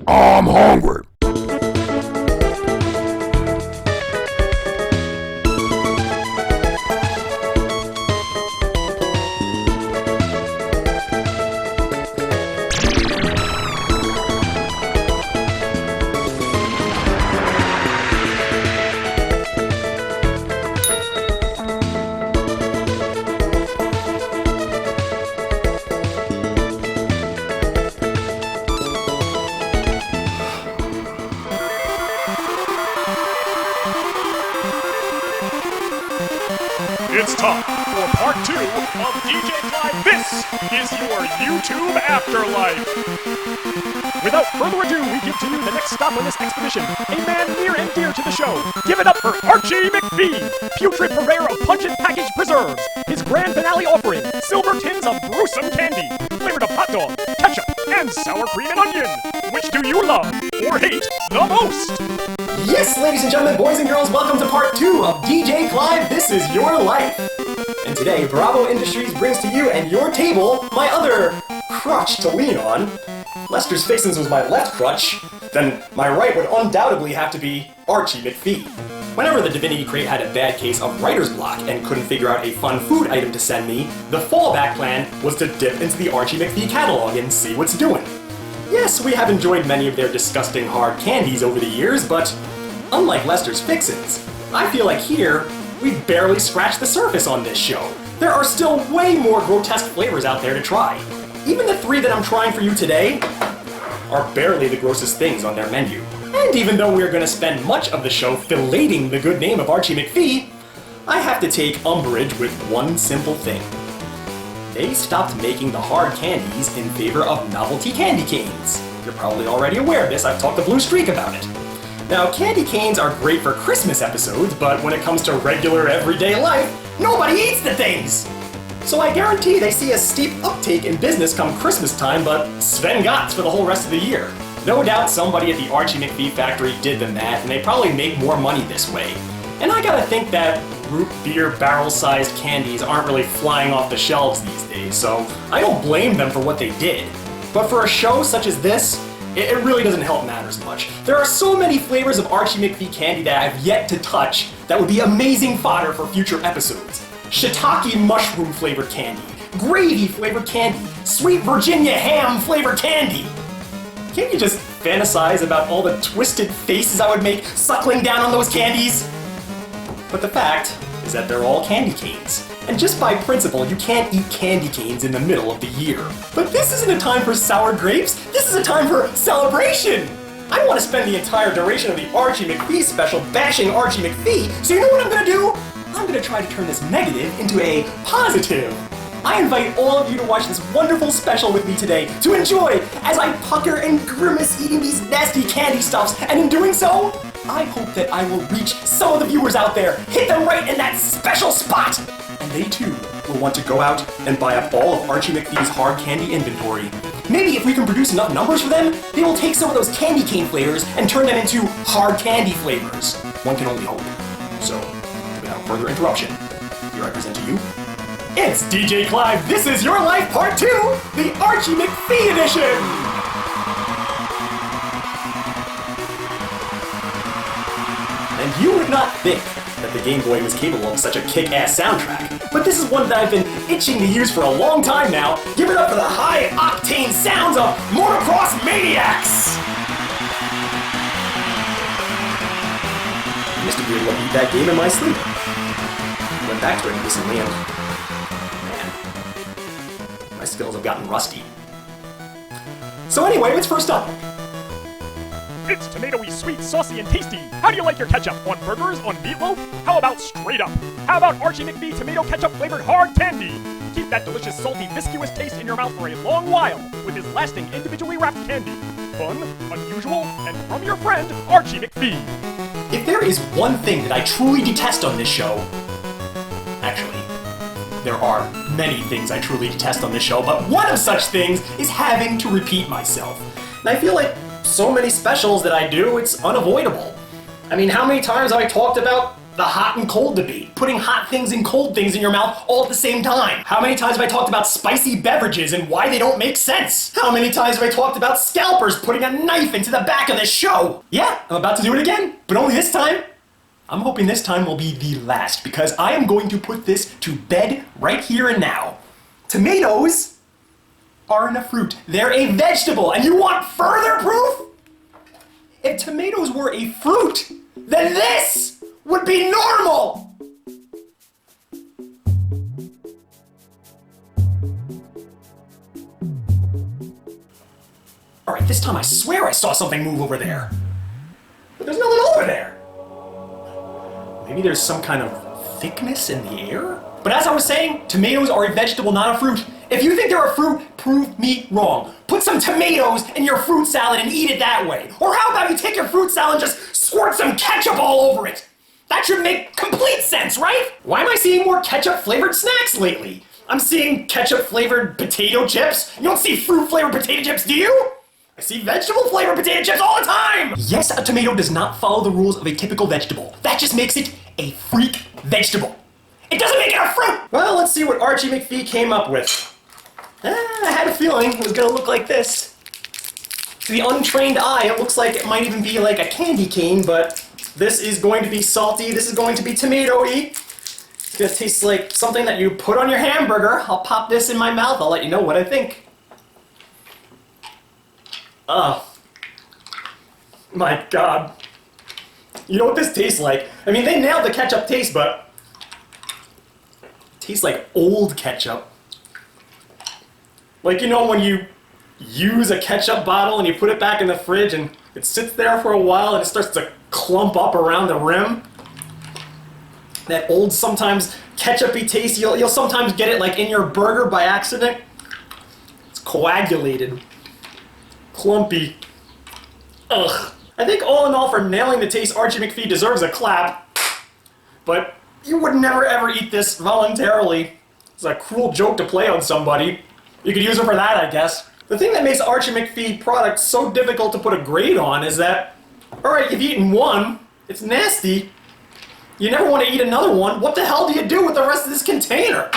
I'm hungry. It's time for part 2 of DJClyve. This is your YouTube Afterlife. Without further ado, we give to you the next stop on this expedition, a man near and dear to the show. Give it up for Archie McPhee, putrid purveyor of pungent packaged preserves. His grand finale offering, silver tins of gruesome candy, flavored of hot dog, ketchup, and sour cream and onion. Which do you love or hate the most? Yes, ladies and gentlemen, boys and girls, welcome to part 2 of DJClyve, This Is Your Life. And today, Bravo Industries brings to you and your table my other crutch to lean on. Lester's Fixins was my left crutch, then my right would undoubtedly have to be Archie McPhee. Whenever the Divinity Crate had a bad case of writer's block and couldn't figure out a fun food item to send me, the fallback plan was to dip into the Archie McPhee catalog and see what's doing. Yes, we have enjoyed many of their disgusting hard candies over the years, but unlike Lester's Fixins, I feel like here, we've barely scratched the surface on this show. There are still way more grotesque flavors out there to try. Even the 3 that I'm trying for you today are barely the grossest things on their menu. And even though we're gonna spend much of the show filleting the good name of Archie McPhee, I have to take umbrage with one simple thing. They stopped making the hard candies in favor of novelty candy canes. You're probably already aware of this, I've talked to Blue Streak about it. Now, candy canes are great for Christmas episodes, but when it comes to regular everyday life, nobody eats the things! So I guarantee they see a steep uptake in business come Christmas time, but Sven Gotts for the whole rest of the year. No doubt somebody at the Archie McPhee factory did the math, and they probably make more money this way. And I gotta think that root beer barrel-sized candies aren't really flying off the shelves these days, so I don't blame them for what they did. But for a show such as this, it really doesn't help matters much. There are so many flavors of Archie McPhee candy that I've yet to touch that would be amazing fodder for future episodes. Shiitake mushroom flavored candy, gravy flavored candy, sweet Virginia ham flavored candy. Can't you just fantasize about all the twisted faces I would make suckling down on those candies? But the fact is that they're all candy canes. And just by principle, you can't eat candy canes in the middle of the year. But this isn't a time for sour grapes, this is a time for celebration! I want to spend the entire duration of the Archie McPhee special bashing Archie McPhee, so you know what I'm gonna do? I'm gonna try to turn this negative into a positive. I invite all of you to watch this wonderful special with me today, to enjoy as I pucker and grimace eating these nasty candy stuffs, and in doing so, I hope that I will reach some of the viewers out there, hit them right in that special spot! And they too will want to go out and buy up all of Archie McPhee's hard candy inventory. Maybe if we can produce enough numbers for them, they will take some of those candy cane flavors and turn them into hard candy flavors. One can only hope. So, without further interruption, here I present to you, it's DJClyve, This Is Your Life Part 2, the Archie McPhee edition! And you would not think that the Game Boy was capable of such a kick-ass soundtrack, but this is one that I've been itching to use for a long time now. Give it up for the high-octane sounds of Motocross Maniacs! I used to be able to beat that game in my sleep. Went back to it recently and man, my skills have gotten rusty. So anyway, what's first up? It's tomatoey, sweet, saucy, and tasty. How do you like your ketchup? On burgers? On meatloaf? How about straight up? How about Archie McPhee tomato ketchup flavored hard candy? Keep that delicious, salty, viscous taste in your mouth for a long while with his lasting, individually wrapped candy. Fun, unusual, and from your friend, Archie McPhee. If there is one thing that I truly detest on this show, actually, there are many things I truly detest on this show, but one of such things is having to repeat myself. And I feel like so many specials that I do, it's unavoidable. I mean, how many times have I talked about the hot and cold debate. Putting hot things and cold things in your mouth all at the same time. How many times have I talked about spicy beverages and why they don't make sense? How many times have I talked about scalpers putting a knife into the back of this show? Yeah, I'm about to do it again, but only this time. I'm hoping this time will be the last, because I am going to put this to bed right here and now. Tomatoes aren't a fruit. They're a vegetable, and you want further proof? If tomatoes were a fruit, then this would be normal! Alright, this time I swear I saw something move over there. But there's nothing over there. Maybe there's some kind of thickness in the air? But as I was saying, tomatoes are a vegetable, not a fruit. If you think they're a fruit, prove me wrong. Put some tomatoes in your fruit salad and eat it that way. Or how about you take your fruit salad and just squirt some ketchup all over it? That should make complete sense, right? Why am I seeing more ketchup-flavored snacks lately? I'm seeing ketchup-flavored potato chips. You don't see fruit-flavored potato chips, do you? I see vegetable-flavored potato chips all the time! Yes, a tomato does not follow the rules of a typical vegetable. That just makes it a freak vegetable. It doesn't make it a fruit! Well, let's see what Archie McPhee came up with. I had a feeling it was gonna look like this. To the untrained eye, it looks like it might even be like a candy cane, but this is going to be salty, this is going to be tomato-y. It's gonna taste like something that you put on your hamburger. I'll pop this in my mouth, I'll let you know what I think. Oh. My God. You know what this tastes like? I mean, they nailed the ketchup taste, but it tastes like old ketchup. Like, you know when you use a ketchup bottle and you put it back in the fridge and it sits there for a while and it starts to clump up around the rim? That old, sometimes ketchup-y taste, you'll sometimes get it like in your burger by accident. It's coagulated. Clumpy. Ugh. I think all in all, for nailing the taste, Archie McPhee deserves a clap. But you would never ever eat this voluntarily. It's a cruel joke to play on somebody. You could use it for that, I guess. The thing that makes Archie McPhee products so difficult to put a grade on is that, alright, you've eaten one, it's nasty, you never want to eat another one, what the hell do you do with the rest of this container?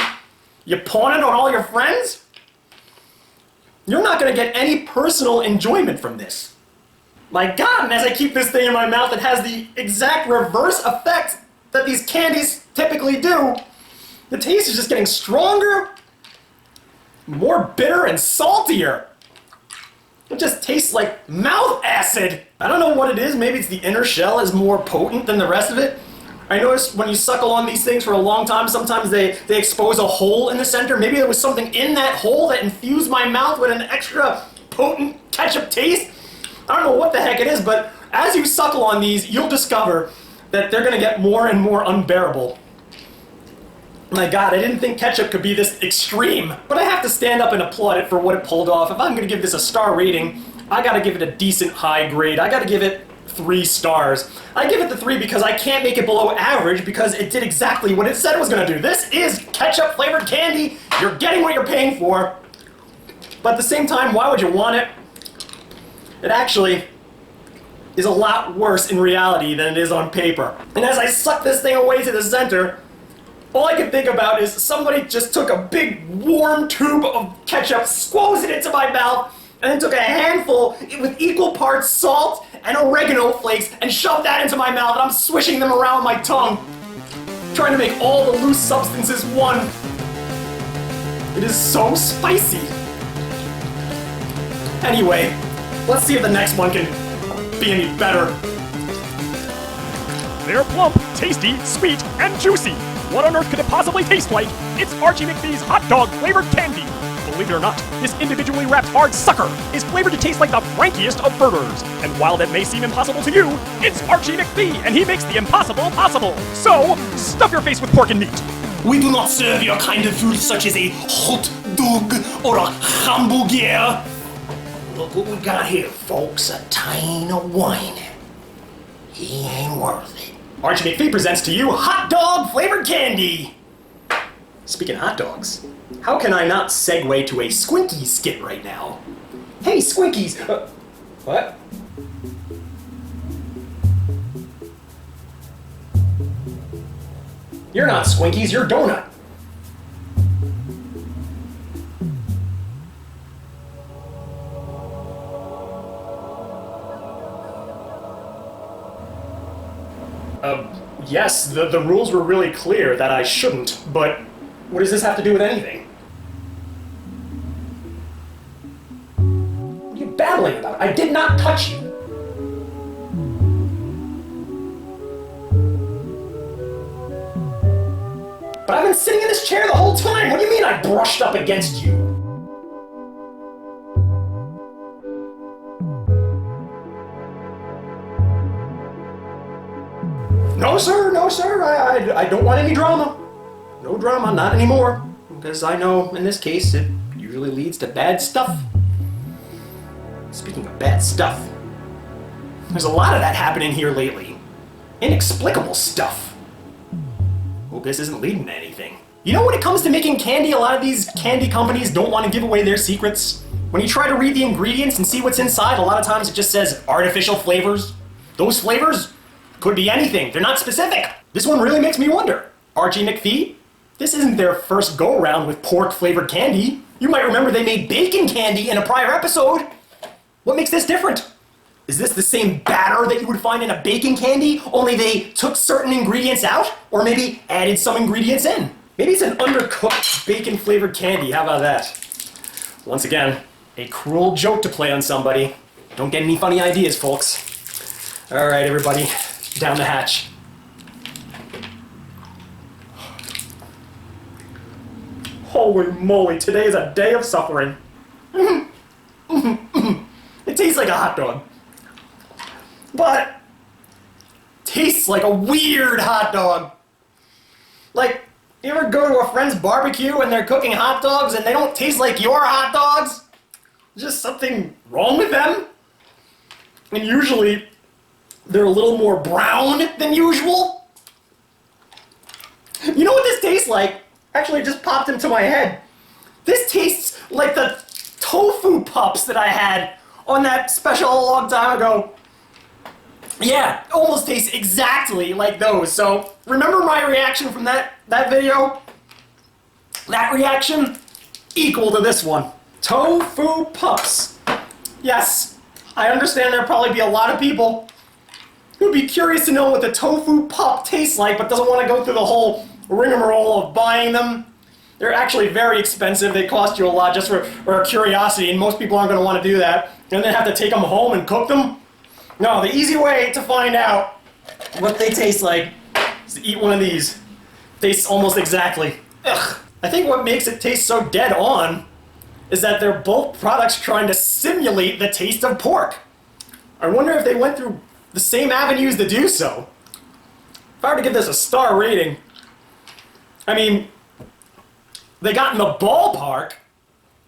You pawn it on all your friends? You're not going to get any personal enjoyment from this. My God, and as I keep this thing in my mouth, it has the exact reverse effect that these candies typically do. The taste is just getting stronger, more bitter and saltier. It just tastes like mouth acid. I don't know what it is. Maybe it's the inner shell is more potent than the rest of it. I noticed when you suckle on these things for a long time, sometimes they expose a hole in the center. Maybe there was something in that hole that infused my mouth with an extra potent ketchup taste. I don't know what the heck it is, but as you suckle on these, you'll discover that they're gonna get more and more unbearable. My God, I didn't think ketchup could be this extreme. But I have to stand up and applaud it for what it pulled off. If I'm gonna give this a star rating, I gotta give it a decent high grade. I gotta give it 3 stars. I give it the 3 because I can't make it below average because it did exactly what it said it was gonna do. This is ketchup flavored candy. You're getting what you're paying for. But at the same time, why would you want it? It actually is a lot worse in reality than it is on paper. And as I suck this thing away to the center, all I can think about is somebody just took a big warm tube of ketchup, squoze it into my mouth, and then took a handful with equal parts salt and oregano flakes and shoved that into my mouth, and I'm swishing them around my tongue, trying to make all the loose substances one. It is so spicy. Anyway, let's see if the next one can be any better. They're plump, tasty, sweet, and juicy. What on earth could it possibly taste like? It's Archie McPhee's hot dog flavored candy. Believe it or not, this individually wrapped hard sucker is flavored to taste like the frankiest of burgers. And while that may seem impossible to you, it's Archie McPhee, and he makes the impossible possible. So, stuff your face with pork and meat. We do not serve your kind of food such as a hot dog or a hamburger. Look what we got here, folks. A tine of wine. He ain't worth it. Archie McPhee presents to you hot dog flavored candy. Speaking of hot dogs, how can I not segue to a Squinkies skit right now? Hey, Squinkies! What? You're not Squinkies, you're Donut. Yes, the rules were really clear that I shouldn't, but what does this have to do with anything? What are you babbling about? I did not touch you. But I've been sitting in this chair the whole time. What do you mean I brushed up against you? No, sir, no, sir. I don't want any drama. No drama, not anymore. Because I know, in this case, it usually leads to bad stuff. Speaking of bad stuff, there's a lot of that happening here lately. Inexplicable stuff. Hope this isn't leading to anything. You know, when it comes to making candy, a lot of these candy companies don't want to give away their secrets. When you try to read the ingredients and see what's inside, a lot of times it just says artificial flavors. Those flavors could be anything. They're not specific. This one really makes me wonder. Archie McPhee? This isn't their first go-around with pork-flavored candy. You might remember they made bacon candy in a prior episode. What makes this different? Is this the same batter that you would find in a bacon candy, only they took certain ingredients out? Or maybe added some ingredients in? Maybe it's an undercooked bacon-flavored candy. How about that? Once again, a cruel joke to play on somebody. Don't get any funny ideas, folks. All right, everybody. Down the hatch. Holy moly, today is a day of suffering. It tastes like a hot dog. But tastes like a weird hot dog. Like, you ever go to a friend's barbecue and they're cooking hot dogs and they don't taste like your hot dogs? Just something wrong with them? And usually they're a little more brown than usual. You know what this tastes like? Actually, it just popped into my head. This tastes like the tofu pups that I had on that special a long time ago. Yeah, it almost tastes exactly like those. So, remember my reaction from that video? That reaction equal to this one. Tofu pups. Yes, I understand there'll probably be a lot of people who'd be curious to know what the tofu pup tastes like, but doesn't want to go through the whole rigmarole of buying them. They're actually very expensive. They cost you a lot just for a curiosity, and most people aren't going to want to do that. And then have to take them home and cook them. No, the easy way to find out what they taste like is to eat one of these. Tastes almost exactly. Ugh. I think what makes it taste so dead on is that they're both products trying to simulate the taste of pork. I wonder if they went through the same avenues to do so. If I were to give this a star rating, I mean, they got in the ballpark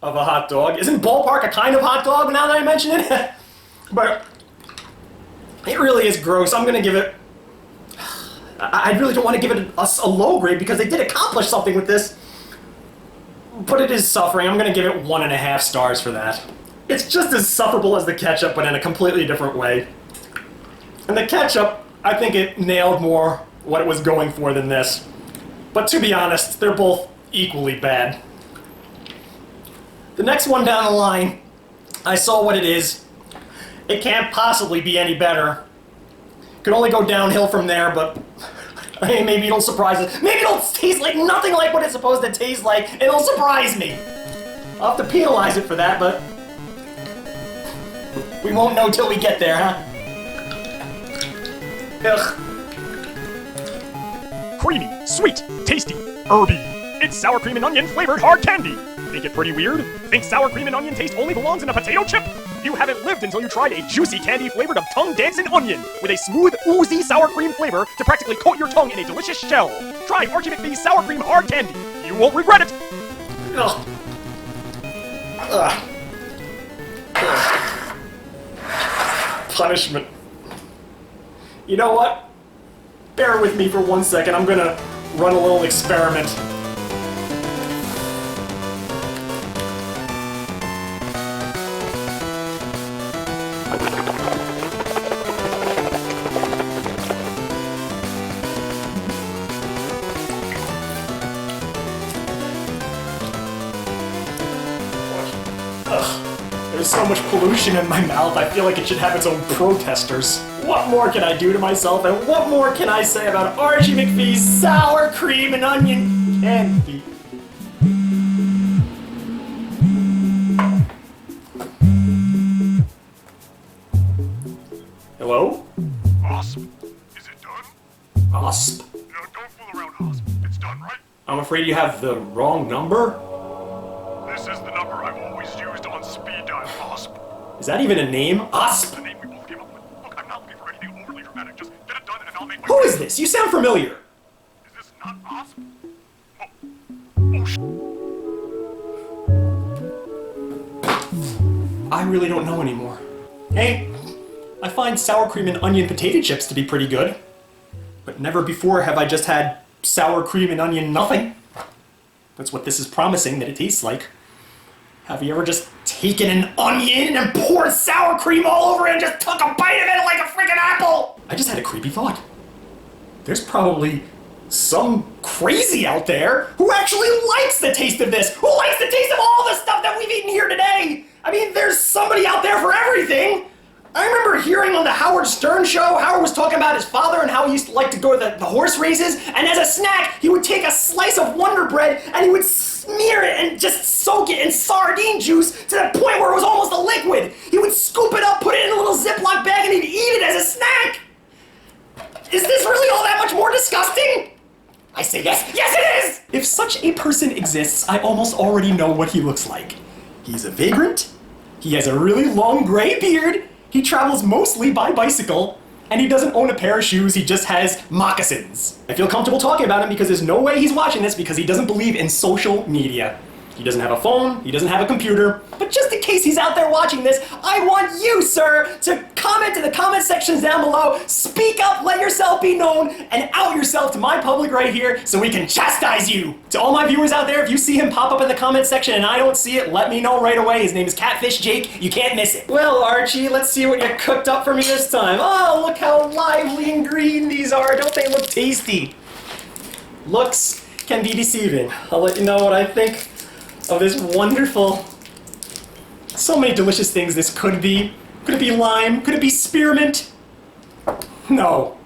of a hot dog. Isn't ballpark a kind of hot dog now that I mention it? But it really is gross. I'm gonna give it, I really don't want to give it a low grade because they did accomplish something with this. But it is suffering. I'm gonna give it 1.5 stars for that. It's just as sufferable as the ketchup, but in a completely different way. And the ketchup, I think it nailed more what it was going for than this. But to be honest, they're both equally bad. The next one down the line, I saw what it is. It can't possibly be any better. Could only go downhill from there, but I mean, maybe it'll surprise us. Maybe it'll taste like nothing like what it's supposed to taste like, and it'll surprise me. I'll have to penalize it for that, but we won't know till we get there, huh? Ugh. Creamy, sweet, tasty, herby. It's sour cream and onion flavored hard candy. Think it pretty weird? Think sour cream and onion taste only belongs in a potato chip? You haven't lived until you tried a juicy candy flavored of tongue-dancing onion with a smooth, oozy sour cream flavor to practically coat your tongue in a delicious shell. Try Archie McPhee's sour cream hard candy. You won't regret it. Ugh. Ugh. Ugh. Punishment. You know what? Bear with me for 1 second. I'm gonna run a little experiment. There's so much pollution in my mouth, I feel like it should have its own protesters. What more can I do to myself, and what more can I say about Archie McPhee's sour cream and onion candy? Hello? Osp, is it done? Osp? No, don't fool around, Osp. It's done, right? I'm afraid you have the wrong number. This is the number I've always used on speed dial, Osp. Is that even a name? Osp? The name we both came up with. Look, I'm not looking for anything overly dramatic. Just get it done and I'll make my... Who is this? You sound familiar. Is this not Osp? Oh, sh... I really don't know anymore. Hey, I find sour cream and onion potato chips to be pretty good. But never before have I just had sour cream and onion nothing. That's what this is promising that it tastes like. Have you ever just taken an onion and poured sour cream all over it and just took a bite of it like a freaking apple? I just had a creepy thought. There's probably some crazy out there who actually likes the taste of this, who likes the taste of all the stuff that we've eaten here today. I mean, there's somebody out there for everything. I remember hearing on the Howard Stern show, Howard was talking about his father and how he used to like to go to the horse races, and as a snack, he would take a slice of Wonder Bread and he would smear it and just soak it in sardine juice to the point where it was almost a liquid. He would scoop it up, put it in a little Ziploc bag, and he'd eat it as a snack. Is this really all that much more disgusting? I say yes. Yes, it is! If such a person exists, I almost already know what he looks like. He's a vagrant, he has a really long gray beard, he travels mostly by bicycle, and he doesn't own a pair of shoes, he just has moccasins. I feel comfortable talking about him because there's no way he's watching this because he doesn't believe in social media. He doesn't have a phone, he doesn't have a computer, but just in case he's out there watching this, I want you, sir, to comment in the comment sections down below, speak up, let yourself be known, and out yourself to my public right here so we can chastise you. To all my viewers out there, if you see him pop up in the comment section and I don't see it, let me know right away. His name is Catfish Jake, you can't miss it. Well, Archie, let's see what you cooked up for me this time. Oh, look how lively and green these are, don't they look tasty? Looks can be deceiving. I'll let you know what I think of this wonderful, so many delicious things this could be. Could it be lime? Could it be spearmint? No.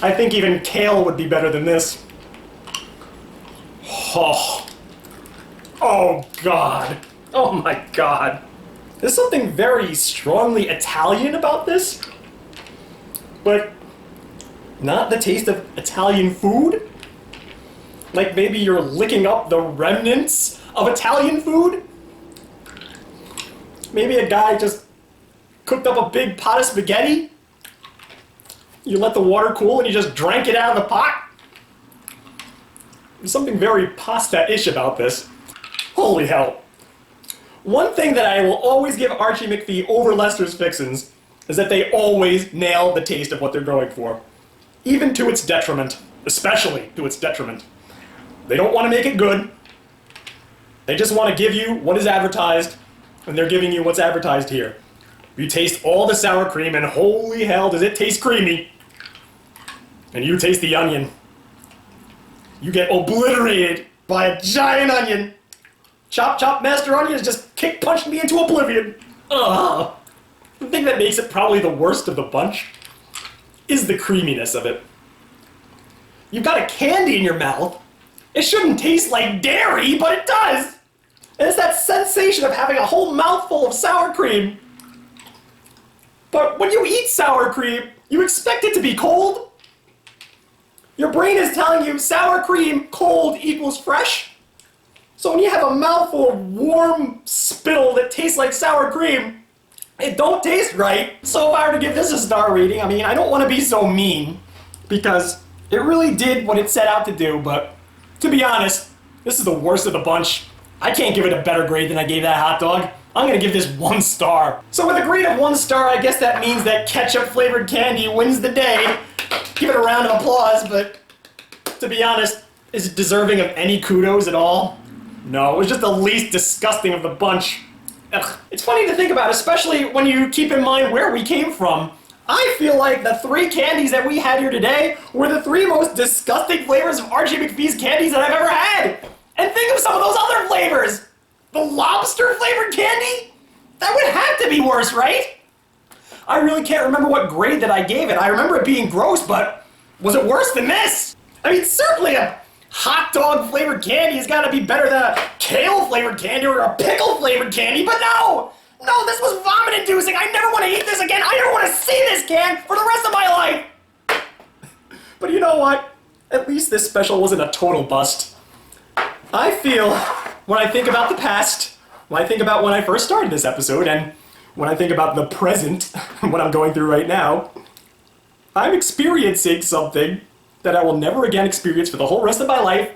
I think even kale would be better than this. Oh. Oh God. Oh my God. There's something very strongly Italian about this, but not the taste of Italian food. Like maybe you're licking up the remnants of Italian food? Maybe a guy just cooked up a big pot of spaghetti? You let the water cool and you just drank it out of the pot? There's something very pasta-ish about this. Holy hell. One thing that I will always give Archie McPhee over Lester's Fixins is that they always nail the taste of what they're going for. Even to its detriment. Especially to its detriment. They don't want to make it good. They just want to give you what is advertised, and they're giving you what's advertised here. You taste all the sour cream, and holy hell, does it taste creamy. And you taste the onion. You get obliterated by a giant onion. Chop Chop Master Onion has just kick-punched me into oblivion. Ugh. The thing that makes it probably the worst of the bunch is the creaminess of it. You've got a candy in your mouth. It shouldn't taste like dairy, but it does! And it's that sensation of having a whole mouthful of sour cream. But when you eat sour cream, you expect it to be cold. Your brain is telling you sour cream, cold equals fresh. So when you have a mouthful of warm spittle that tastes like sour cream, it don't taste right. So if I were to give this a star rating, I mean, I don't want to be so mean, because it really did what it set out to do, but to be honest, this is the worst of the bunch. I can't give it a better grade than I gave that hot dog. I'm gonna give this 1 star. So with a grade of 1 star, I guess that means that ketchup-flavored candy wins the day. Give it a round of applause, but to be honest, is it deserving of any kudos at all? No, it was just the least disgusting of the bunch. Ugh. It's funny to think about, especially when you keep in mind where we came from. I feel like the 3 candies that we had here today were the 3 most disgusting flavors of Archie McPhee's candies that I've ever had. And think of some of those other flavors. The lobster flavored candy? That would have to be worse, right? I really can't remember what grade that I gave it. I remember it being gross, but was it worse than this? I mean, certainly a hot dog flavored candy has got to be better than a kale flavored candy or a pickle flavored candy, but no! No, this was vomit inducing. I never want to eat this again. I never want to see this can for the rest of my life. But you know what? At least this special wasn't a total bust. I feel, when I think about the past, when I think about when I first started this episode, and when I think about the present, what I'm going through right now, I'm experiencing something that I will never again experience for the whole rest of my life,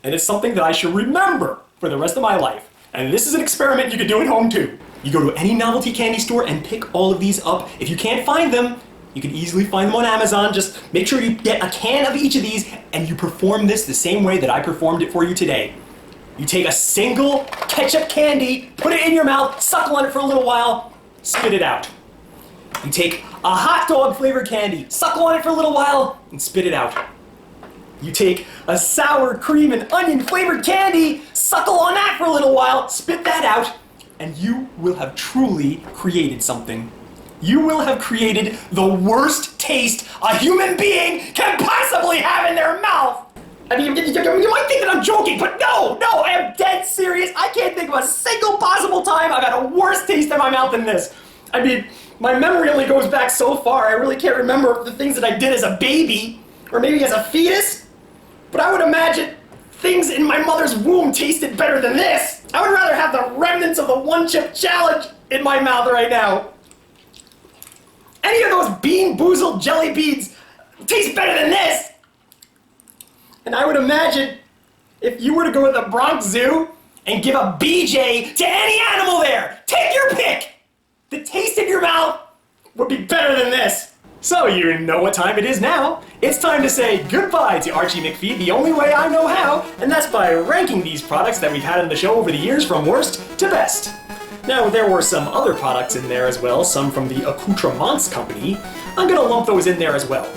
and it's something that I should remember for the rest of my life. And this is an experiment you can do at home too. You go to any novelty candy store and pick all of these up. If you can't find them, you can easily find them on Amazon. Just make sure you get a can of each of these and you perform this the same way that I performed it for you today. You take a single ketchup candy, put it in your mouth, suckle on it for a little while, spit it out. You take a hot dog flavored candy, suckle on it for a little while, and spit it out. You take a sour cream and onion flavored candy, suckle on that for a little while, spit that out, and you will have truly created something. You will have created the worst taste a human being can possibly have in their mouth. I mean, you might think that I'm joking, but no, I am dead serious. I can't think of a single possible time I've had a worse taste in my mouth than this. I mean, my memory only goes back so far. I really can't remember the things that I did as a baby, or maybe as a fetus. But I would imagine things in my mother's womb tasted better than this. I would rather have the remnants of the one-chip challenge in my mouth right now. Any of those Bean Boozled jelly beans taste better than this. And I would imagine if you were to go to the Bronx Zoo and give a BJ to any animal there, take your pick, the taste in your mouth would be better than this. So you know what time it is now. It's time to say goodbye to Archie McPhee the only way I know how, and that's by ranking these products that we've had in the show over the years from worst to best. Now, there were some other products in there as well, some from the Accoutrements company. I'm gonna lump those in there as well.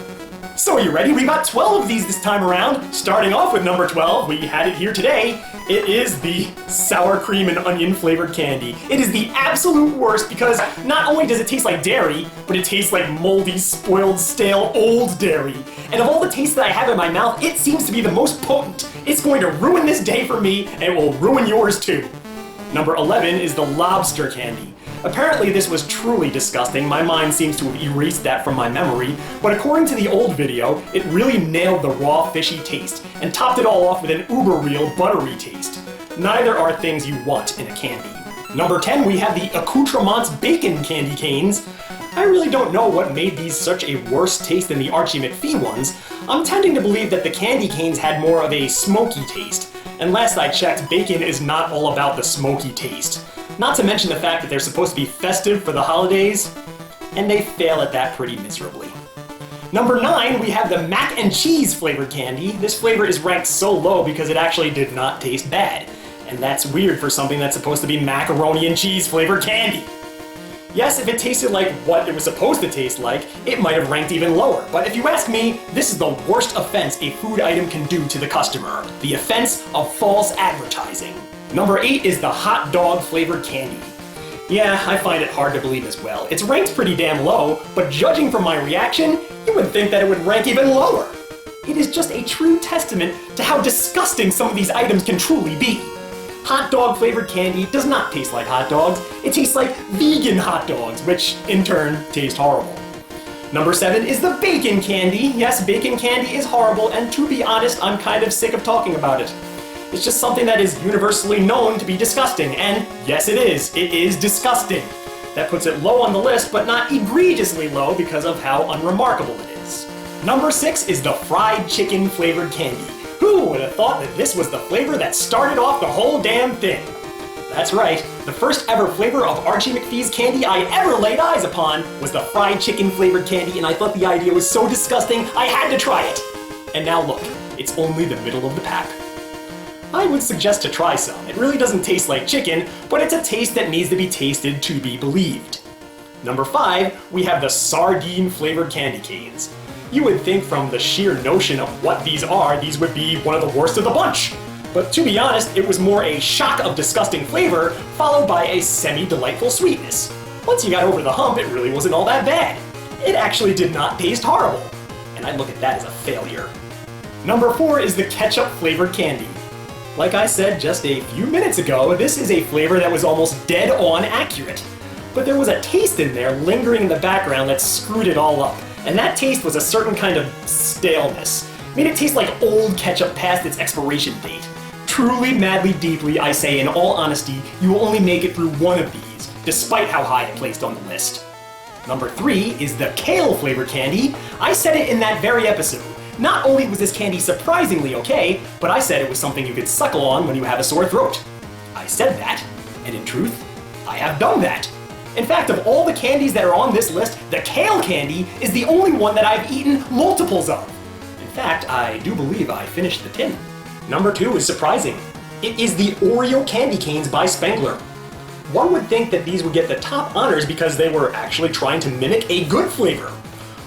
So you ready? We got 12 of these this time around. Starting off with number 12, we had it here today. It is the sour cream and onion flavored candy. It is the absolute worst because not only does it taste like dairy, but it tastes like moldy, spoiled, stale, old dairy. And of all the tastes that I have in my mouth, it seems to be the most potent. It's going to ruin this day for me, and it will ruin yours too. Number 11 is the lobster candy. Apparently this was truly disgusting. My mind seems to have erased that from my memory, but according to the old video, it really nailed the raw fishy taste and topped it all off with an uber real buttery taste. Neither are things you want in a candy. Number 10, we have the Accoutrements bacon candy canes. I really don't know what made these such a worse taste than the Archie McPhee ones. I'm tending to believe that the candy canes had more of a smoky taste. And last I checked, bacon is not all about the smoky taste. Not to mention the fact that they're supposed to be festive for the holidays, and they fail at that pretty miserably. Number 9, we have the mac and cheese flavored candy. This flavor is ranked so low because it actually did not taste bad. And that's weird for something that's supposed to be macaroni and cheese flavored candy. Yes, if it tasted like what it was supposed to taste like, it might have ranked even lower. But if you ask me, this is the worst offense a food item can do to the customer. The offense of false advertising. Number 8 is the hot dog flavored candy. Yeah, I find it hard to believe as well. It's ranked pretty damn low, but judging from my reaction, you would think that it would rank even lower. It is just a true testament to how disgusting some of these items can truly be. Hot dog flavored candy does not taste like hot dogs, it tastes like vegan hot dogs, which in turn taste horrible. Number 7 is the bacon candy. Yes, bacon candy is horrible, and to be honest, I'm kind of sick of talking about it. It's just something that is universally known to be disgusting, and yes it is disgusting. That puts it low on the list, but not egregiously low because of how unremarkable it is. Number 6 is the fried chicken flavored candy. Who would have thought that this was the flavor that started off the whole damn thing? That's right, the first ever flavor of Archie McPhee's candy I ever laid eyes upon was the fried chicken flavored candy, and I thought the idea was so disgusting I had to try it. And now look, it's only the middle of the pack. I would suggest to try some. It really doesn't taste like chicken, but it's a taste that needs to be tasted to be believed. Number 5, we have the sardine flavored candy canes. You would think from the sheer notion of what these are, these would be one of the worst of the bunch. But to be honest, it was more a shock of disgusting flavor, followed by a semi-delightful sweetness. Once you got over the hump, it really wasn't all that bad. It actually did not taste horrible. And I look at that as a failure. Number 4 is the ketchup-flavored candy. Like I said just a few minutes ago, this is a flavor that was almost dead-on accurate. But there was a taste in there lingering in the background that screwed it all up. And that taste was a certain kind of staleness. Made it taste like old ketchup past its expiration date. Truly, madly, deeply, I say in all honesty, you will only make it through one of these, despite how high it placed on the list. Number 3 is the kale-flavored candy. I said it in that very episode. Not only was this candy surprisingly okay, but I said it was something you could suckle on when you have a sore throat. I said that, and in truth, I have done that. In fact, of all the candies that are on this list, the kale candy is the only one that I've eaten multiples of. In fact, I do believe I finished the tin. Number 2 is surprising. It is the Oreo candy canes by Spengler. One would think that these would get the top honors because they were actually trying to mimic a good flavor.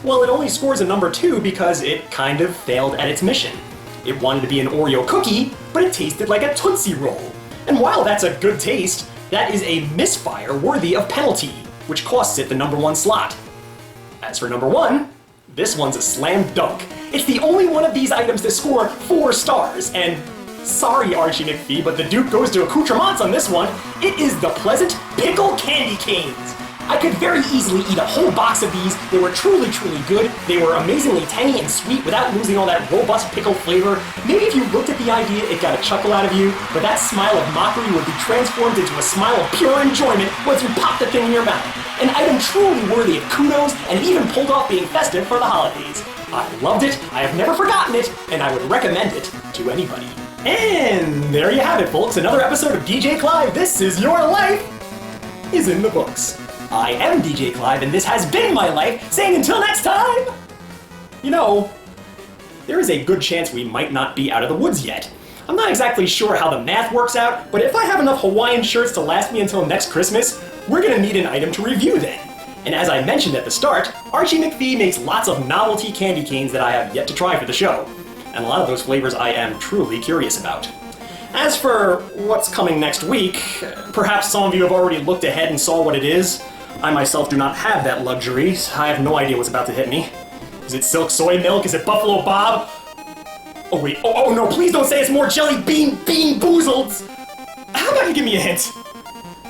Well, it only scores a number 2 because it kind of failed at its mission. It wanted to be an Oreo cookie, but it tasted like a Tootsie Roll. And while that's a good taste, that is a misfire worthy of penalty, which costs it the number 1 slot. As for number 1, this one's a slam dunk. It's the only one of these items to score 4 stars, and sorry Archie McPhee, but the Duke goes to accoutrements on this one. It is the Pleasant Pickle Candy Canes. I could very easily eat a whole box of these. They were truly, truly good. They were amazingly tangy and sweet without losing all that robust pickle flavor. Maybe if you looked at the idea, it got a chuckle out of you, but that smile of mockery would be transformed into a smile of pure enjoyment once you pop the thing in your mouth. An item truly worthy of kudos, and it even pulled off being festive for the holidays. I loved it, I have never forgotten it, and I would recommend it to anybody. And there you have it, folks. Another episode of DJClyve, This Is Your Life, is in the books. I am DJClyve, and this has been my life, saying until next time! You know, there is a good chance we might not be out of the woods yet. I'm not exactly sure how the math works out, but if I have enough Hawaiian shirts to last me until next Christmas, we're gonna need an item to review then. And as I mentioned at the start, Archie McPhee makes lots of novelty candy canes that I have yet to try for the show. And a lot of those flavors I am truly curious about. As for what's coming next week, perhaps some of you have already looked ahead and saw what it is. I myself do not have that luxury. I have no idea what's about to hit me. Is it Silk Soy Milk? Is it Buffalo Bob? Oh wait, oh no, please don't say it's more Jelly Bean Boozleds! How about you give me a hint?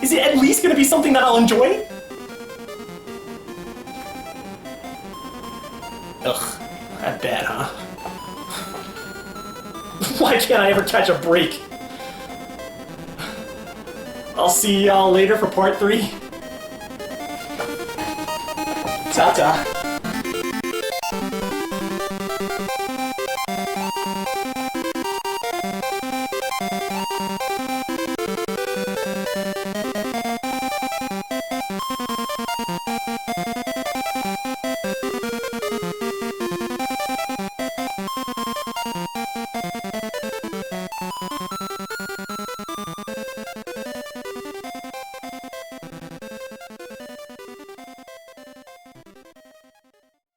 Is it at least gonna be something that I'll enjoy? Ugh, that bad, huh? Why can't I ever catch a break? I'll see y'all later for part 3. Ta-ta.